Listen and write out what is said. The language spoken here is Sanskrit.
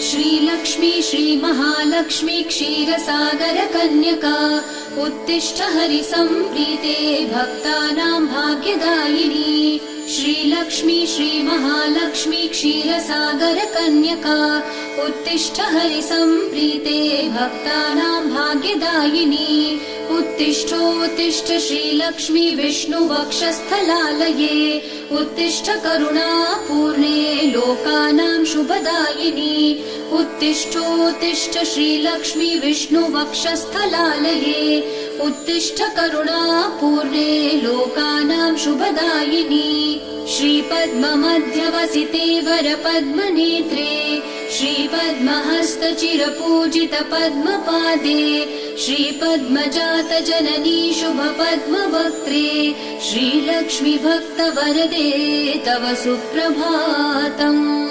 श्रीलक्ष्मी श्रीमहालक्ष्मी क्षीरसागर कन्यका उत्तिष्ठ हरिसम्प्रीते भक्तानां भाग्यदायिनी। श्रीलक्ष्मी श्रीमहालक्ष्मी क्षीरसागर कन्यका उत्तिष्ठ हरिसम्प्रीते भक्तानां भाग्यदायिनी। उत्तिष्ठोत्तिष्ठ श्रीलक्ष्मी विष्णुवक्षस्थलालये उत्तिष्ठ करुणापूर्णे लोकानां शुभदायिनी। उत्तिष्ठोत्तिष्ठ श्रीलक्ष्मी विष्णुवक्षस्थलालये उत्तिष्ठ करुणापूर्णे लोकानां शुभदायिनी। श्रीपद्ममध्यवसिते वरपद्मनेत्रे श्रीपद्महस्तचिरपूजित पद्मपादे श्रीपद्मजात जननी शुभपद्मवक्त्रे श्रीलक्ष्मी भक्तवरदे तव सुप्रभातम्।